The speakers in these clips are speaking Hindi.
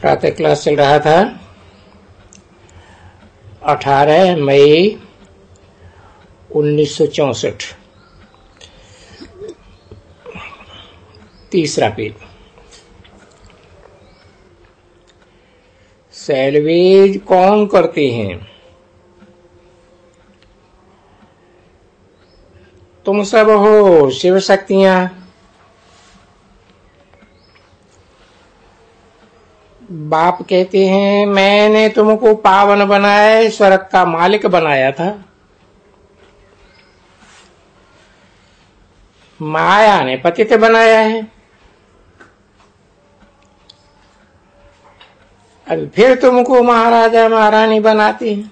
प्रातः क्लास चल रहा था। 18 मई 1964, तीसरा पेज। सैलवेज कौन करते हैं? तुम सब हो शिव शक्तियां। बाप कहते हैं मैंने तुमको पावन बनाया, स्वर्ग का मालिक बनाया था। माया ने पतित बनाया है। अब फिर तुमको महाराजा महारानी बनाती है।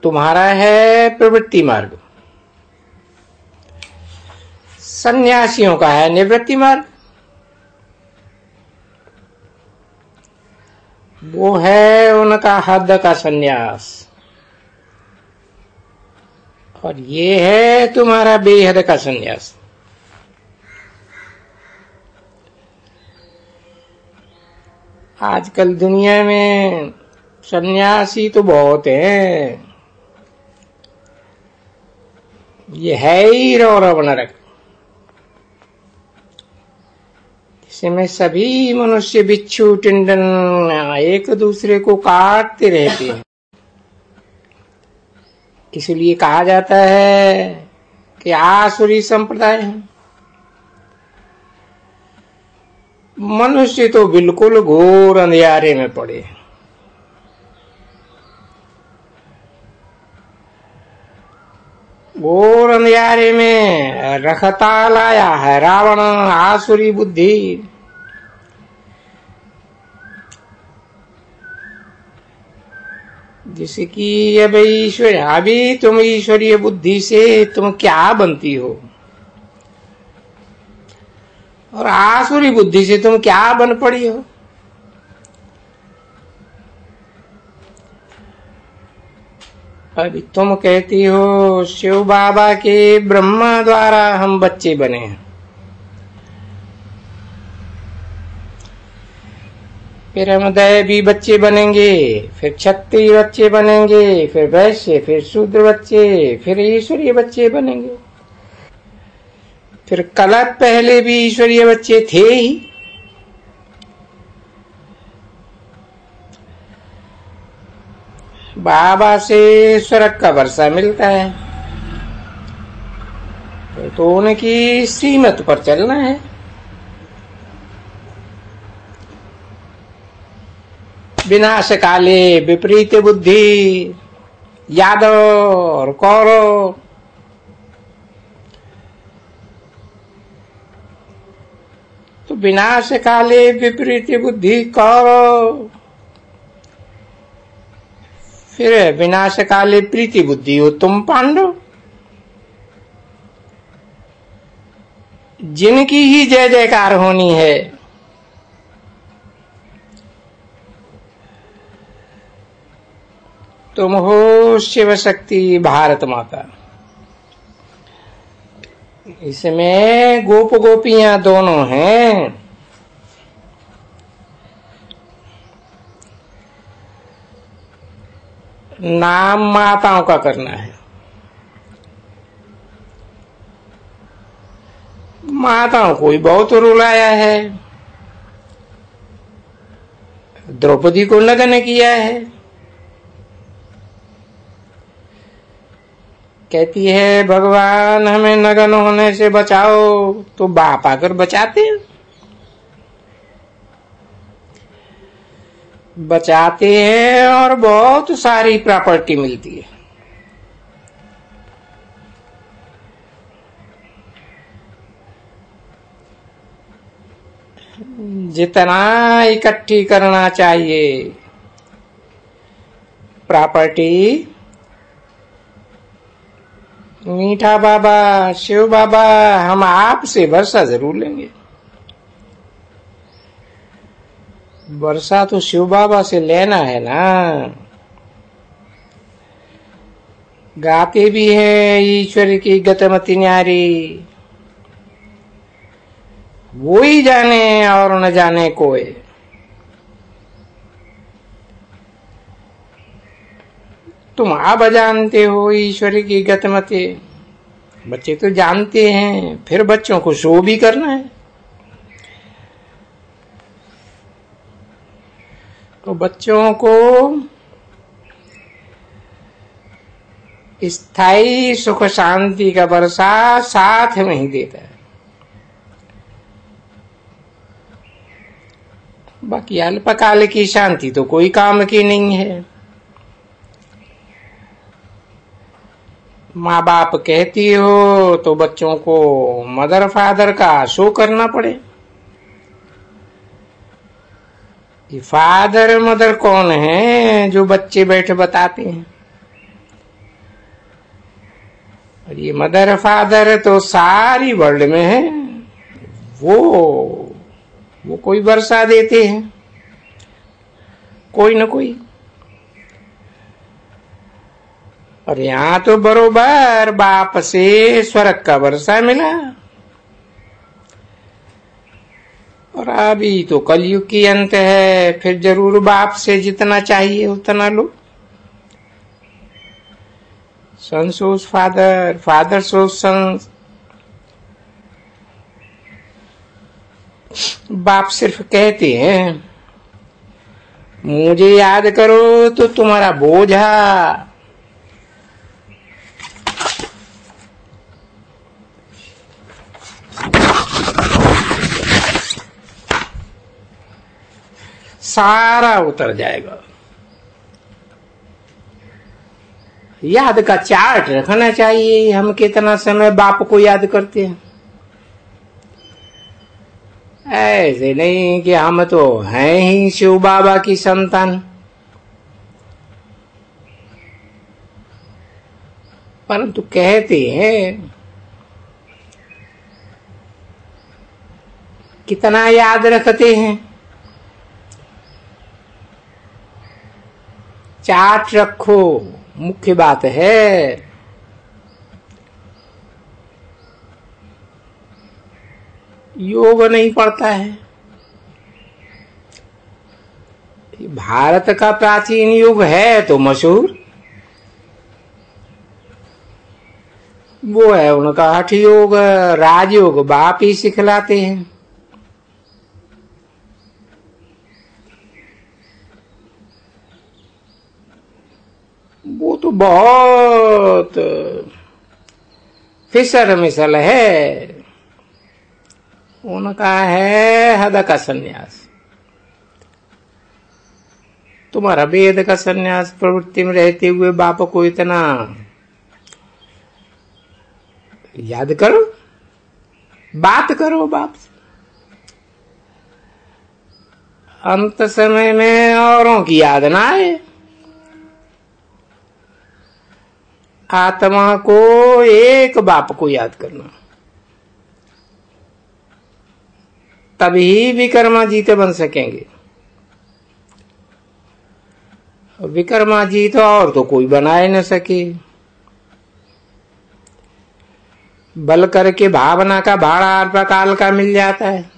तुम्हारा है प्रवृत्ति मार्ग, सन्यासियों का है निवृत्ति मार्ग। वो है उनका हद का सन्यास, और ये है तुम्हारा बेहद का सन्यास। आजकल दुनिया में सन्यासी तो बहुत हैं। ये है ही रौरव नरक, इसमें सभी मनुष्य बिच्छू टिंडन एक दूसरे को काटते रहते हैं। इसलिए कहा जाता है कि आसुरी संप्रदाय है। मनुष्य तो बिल्कुल घोर अंधियारे में पड़े। घोर अंधियारे में रखता लाया है रावण आसुरी बुद्धि। जिसकी अब ईश्वर, अभी तुम ईश्वरीय बुद्धि से तुम क्या बनती हो, और आसुरी बुद्धि से तुम क्या बन पड़ी हो। अभी तुम कहती हो शिव बाबा के ब्रह्मा द्वारा हम बच्चे बने हैं। फिर हम दैवी बच्चे बनेंगे, फिर क्षत्रिय बच्चे बनेंगे, फिर वैश्य, फिर शूद्र बच्चे, फिर ईश्वरीय बच्चे बनेंगे। फिर कल्प पहले भी ईश्वरीय बच्चे थे ही। बाबा से स्वर्ग का वर्षा मिलता है, तो उनकी श्रीमत पर चलना है। विनाश काले विपरीत बुद्धि, यादव और कौरव। तो विनाश काले विपरीत बुद्धि कौरव, फिर विनाश काले प्रीति बुद्धि हो तुम पांडव। जिनकी ही जय जयकार होनी है। तुम हो शिव शक्ति भारत माता। इसमें गोप गोपियां दोनों हैं। नाम माताओं का करना है। माताओं को ही बहुत रुलाया है। द्रौपदी को नग्न किया है। कहती है भगवान हमें नग्न होने से बचाओ, तो बाप आकर बचाते हैं। बचाते हैं और बहुत सारी प्रॉपर्टी मिलती है। जितना इकट्ठी करना चाहिए प्रॉपर्टी, मीठा बाबा शिव बाबा हम आपसे वर्षा जरूर लेंगे। वर्षा तो शिव बाबा से लेना है ना। गाते भी हैं ईश्वर की गतमति न्यारी, वो ही जाने और न जाने कोई। तुम अब जानते हो ईश्वर की गतिमति। बच्चे तो जानते हैं, फिर बच्चों को शो भी करना है। तो बच्चों को स्थायी सुख शांति का वर्षा साथ में ही देता है। बाकी अल्पकाल की शांति तो कोई काम की नहीं है। माँ बाप कहती हो तो बच्चों को मदर फादर का शो करना पड़े। ये फादर मदर कौन है जो बच्चे बैठे बताते हैं? और ये मदर फादर तो सारी वर्ल्ड में है। वो कोई वर्षा देते हैं, कोई न कोई। और यहाँ तो बरोबर बाप से स्वर्ग का वर्षा मिला। और अभी तो कलयुग की अंत है, फिर जरूर बाप से जितना चाहिए उतना लो। सन सोज फादर, फादर सोज सन। बाप सिर्फ कहते हैं मुझे याद करो तो तुम्हारा बोझा सारा उतर जाएगा। याद का चार्ट रखना चाहिए, हम कितना समय बाप को याद करते हैं। ऐसे नहीं कि हम तो हैं ही शिव बाबा की संतान। परंतु कहते हैं कितना याद रखते हैं। चार्ट रखो, मुख्य बात है। योग नहीं पड़ता है। भारत का प्राचीन युग है तो मशहूर, वो है उनका हठ योग, राजयोग बाप ही सिखलाते हैं। वो तो बहुत फिसर मिसल है। उनका है हद का सन्यास। तुम्हारा वेद का सन्यास। प्रवृत्ति में रहते हुए बाप को इतना याद करो, बात करो बाप से। अंत समय में औरों की याद ना आए। आत्मा को एक बाप को याद करना, तभी विक्रमाजीत बन सकेंगे। विक्रमाजीत और तो कोई बनाए न सके। बल करके भावना का भाड़ा अल्पकाल का मिल जाता है,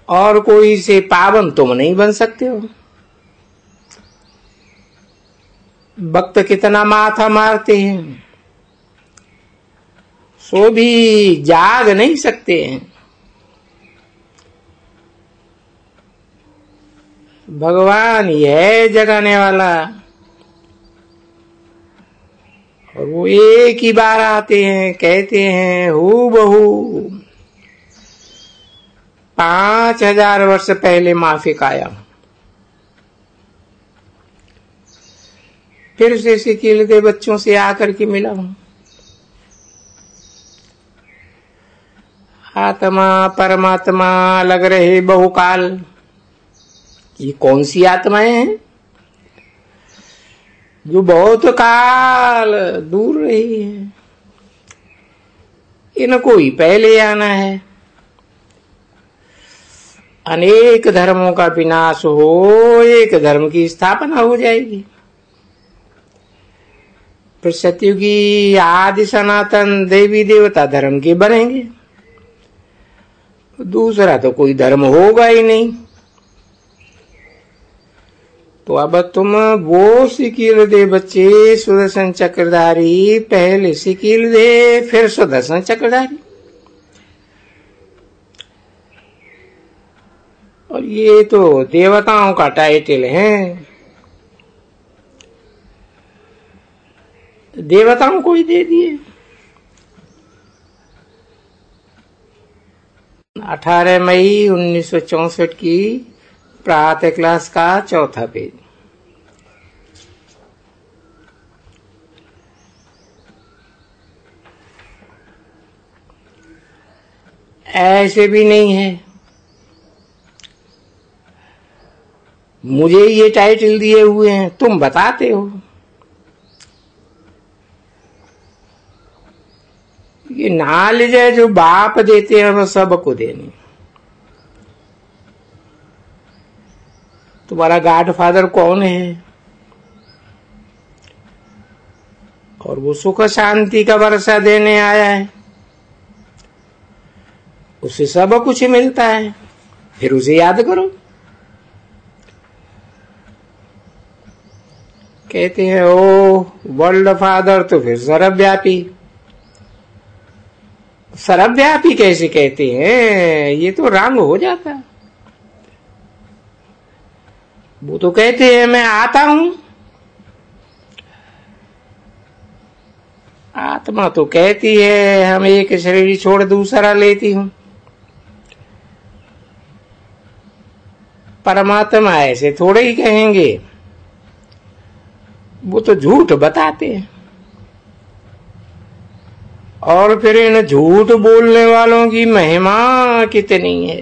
और कोई से पावन तुम नहीं बन सकते हो। भक्त कितना माथा मारते हैं, सो भी जाग नहीं सकते हैं। भगवान यह जगाने वाला, और वो एक ही बार आते हैं, कहते हैं हू बहू 5000 वर्ष पहले माफिक आया, फिर से सिकिल के बच्चों से आकर के मिला हूं। आत्मा परमात्मा लग रहे बहुकाल। ये कौन सी आत्माएं हैं जो बहुत काल दूर रही है? इनको ही पहले आना है। अनेक धर्मों का विनाश हो, एक धर्म की स्थापना हो जाएगी। फिर सतयुगी आदि सनातन देवी देवता धर्म के बनेंगे। दूसरा तो कोई धर्म होगा ही नहीं। तो अब तुम वो सिकील दे बच्चे सुदर्शन चक्रधारी, पहले सिकील दे फिर सुदर्शन चक्रधारी। और ये तो देवताओं का टाइटल है, देवताओं को ही दे दिए। 18 मई 1964 की प्रातः क्लास का चौथा पेज। ऐसे भी नहीं है, मुझे ये टाइटल दिए हुए हैं, तुम बताते हो। ये नॉलेज है जो बाप देते हैं वो सबको देनी। तुम्हारा गॉड फादर कौन है? और वो सुख शांति का वर्षा देने आया है, उससे सब कुछ मिलता है, फिर उसे याद करो। कहते हैं ओ वर्ल्ड फादर, तो फिर सर्वव्यापी। सर्वव्यापी कैसे कहते हैं? ये तो रंग हो जाता है। वो तो कहते हैं मैं आता हूं। आत्मा तो कहती है हम एक शरीर छोड़ दूसरा लेती हूं। परमात्मा ऐसे थोड़े ही कहेंगे, वो तो झूठ बताते हैं। और फिर इन झूठ बोलने वालों की महिमा कितनी है।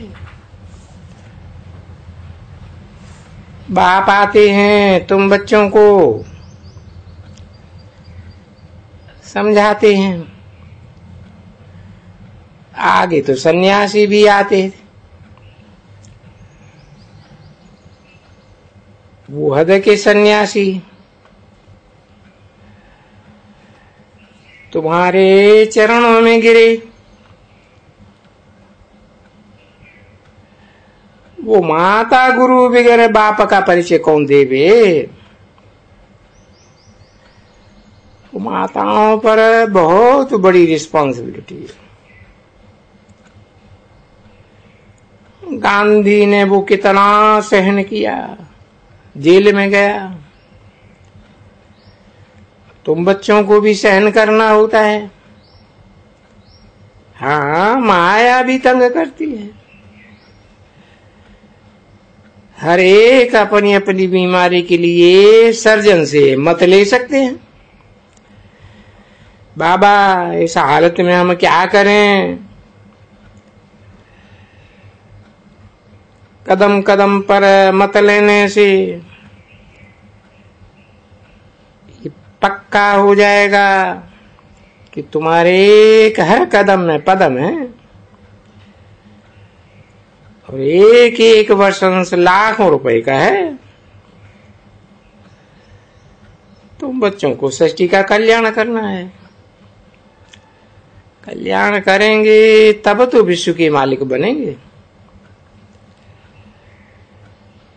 बाप आते हैं, तुम बच्चों को समझाते हैं। आगे तो सन्यासी भी आते, वो हद के सन्यासी तुम्हारे चरणों में गिरे। वो माता गुरु वगैरह बाप का परिचय कौन देवे? वो माताओं पर बहुत बड़ी रिस्पॉन्सिबिलिटी है। गांधी ने वो कितना सहन किया, जेल में गया। तुम बच्चों को भी सहन करना होता है। हाँ, माया भी तंग करती है। हर एक अपनी अपनी बीमारी के लिए सर्जन से मत ले सकते हैं। बाबा इस हालत में हम क्या करें? कदम कदम पर मत लेने से पक्का हो जाएगा कि तुम्हारे एक हर कदम में पदम है, और एक एक वर्षन से लाखों रुपए का है। तुम बच्चों को सृष्टि का कल्याण करना है। कल्याण करेंगे तब तो विश्व के मालिक बनेंगे।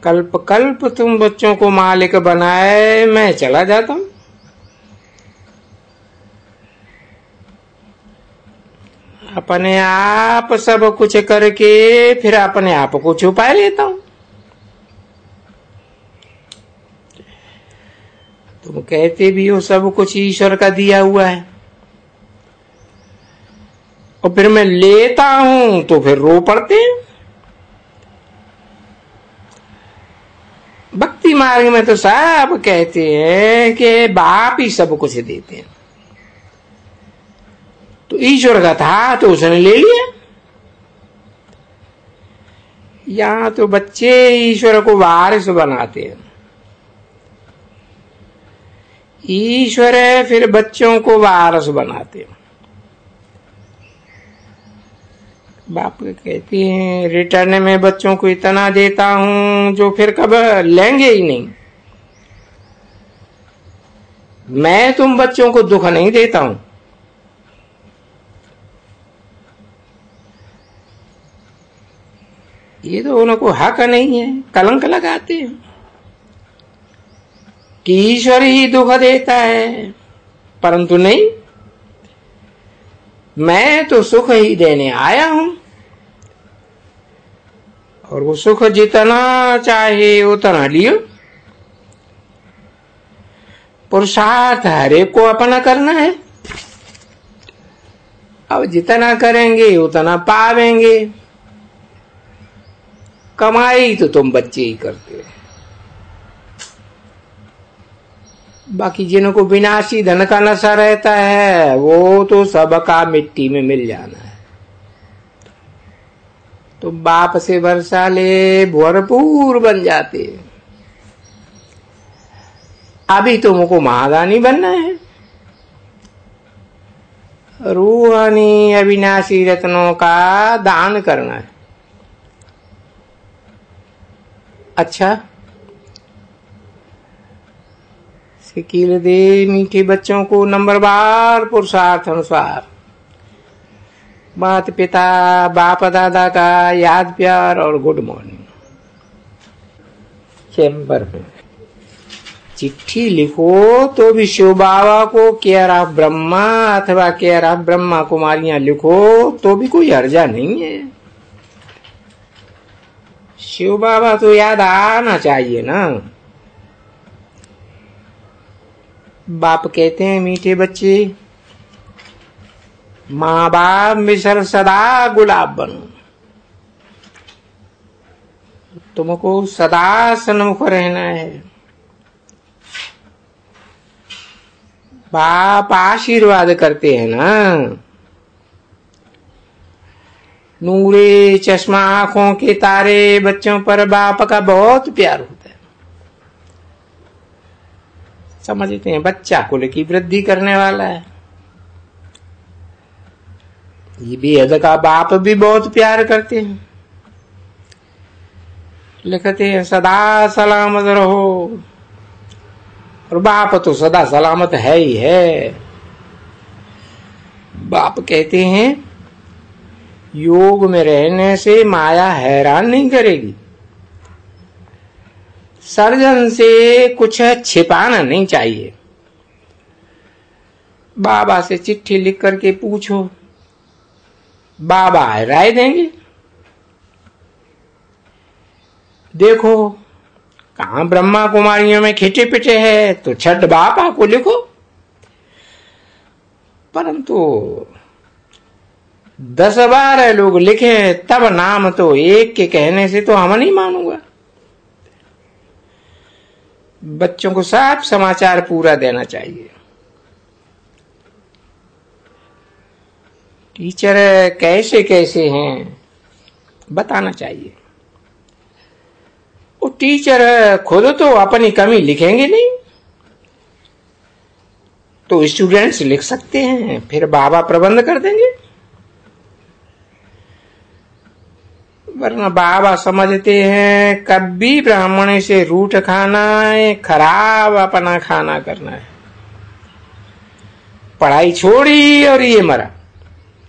कल्प कल्प तुम बच्चों को मालिक बनाए, मैं चला जाता हूं। अपने आप सब कुछ करके फिर अपने आप को छुपा लेता हूं। तुम कहते भी हो सब कुछ ईश्वर का दिया हुआ है, और फिर मैं लेता हूं तो फिर रो पड़ते हैं। भक्ति मार्ग में तो सब कहते हैं कि बाप ही सब कुछ देते हैं। तो ईश्वर का था तो उसने ले लिया। यहां तो बच्चे ईश्वर को वारिस बनाते हैं। ईश्वर है फिर बच्चों को वारिस बनाते हैं। बाप कहती हैं रिटर्न में बच्चों को इतना देता हूं जो फिर कब लेंगे ही नहीं। मैं तुम बच्चों को दुख नहीं देता हूं। ये तो उनको हक नहीं है, कलंक लगाते हैं कि ईश्वर ही दुख देता है, परंतु नहीं, मैं तो सुख ही देने आया हूं, और वो सुख जितना चाहे उतना लियो। पुरुषार्थ हर एक को अपना करना है। अब जितना करेंगे उतना पावेंगे। कमाई तो तुम बच्चे ही करते हो, बाकी जिनको विनाशी धन का नशा रहता है वो तो सबका मिट्टी में मिल जाना है। तो बाप से वर्षा ले भरपूर बन जाते। अभी तुमको महादानी बनना है, रूहानी अविनाशी रत्नों का दान करना है। अच्छा, सिकील दे मीठे बच्चों को नंबरवार पुरुषार्थ अनुसार माता पिता बाप दादा का याद प्यार और गुड मॉर्निंग। चैम्बर में चिट्ठी लिखो तो भी शिव बाबा को केयर ऑफ ब्रह्मा अथवा केयर ऑफ ब्रह्मा कुमारियां लिखो तो भी कोई हर्जा नहीं है। शिव बाबा तो याद आना चाहिए ना। बाप कहते हैं मीठे बच्चे, माँ बाप मिसल सदा गुलाब बनो। तुमको सदा सन्मुख रहना है। बाप आशीर्वाद करते हैं ना। नूरे चश्मा आंखों के तारे बच्चों पर बाप का बहुत प्यार होता है। समझते हैं बच्चा कुल की वृद्धि करने वाला है। ये बेहद का बाप भी बहुत प्यार करते हैं। लिखते हैं सदा सलामत रहो, और बाप तो सदा सलामत है ही है। बाप कहते हैं योग में रहने से माया हैरान नहीं करेगी। सर्जन से कुछ छिपाना नहीं चाहिए। बाबा से चिट्ठी लिख करके पूछो, बाबा राय देंगे। देखो कहां ब्रह्मा कुमारियों में खिटे पिटे है तो छठ बाबा को लिखो, परंतु 10-12 लोग लिखे तब नाम तो एक के कहने से तो हम नहीं मानूंगा। बच्चों को साफ समाचार पूरा देना चाहिए। टीचर कैसे कैसे हैं बताना चाहिए। वो टीचर खुद तो अपनी कमी लिखेंगे नहीं, तो स्टूडेंट्स लिख सकते हैं, फिर बाबा प्रबंध कर देंगे। वरना बाबा समझते हैं कभी ब्राह्मण से रूठ खाना है, खराब अपना खाना करना है। पढ़ाई छोड़ी और ये मरा,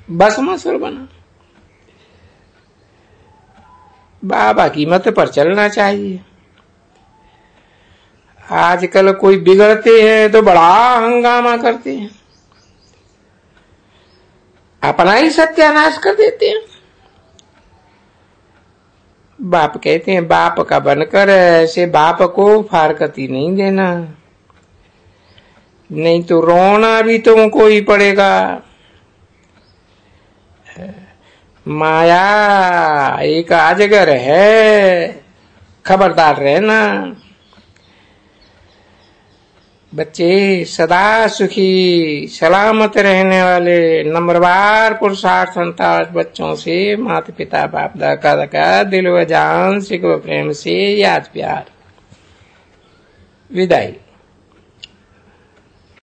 बस मसुर बना। बाबा की मत पर चलना चाहिए। आजकल कोई बिगड़ते हैं तो बड़ा हंगामा करते हैं, अपना ही सत्यानाश कर देते हैं। बाप कहते हैं बाप का बनकर ऐसे बाप को फारकती नहीं देना, नहीं तो रोना भी तुमको ही पड़ेगा। माया एक अजगर है, खबरदार रहना। बच्चे सदा सुखी सलामत रहने वाले नंबरवार पुरुषार्थ बच्चों से माता पिता बाप दादा का दिल व जान से प्रेम से याद प्यार। विदाई।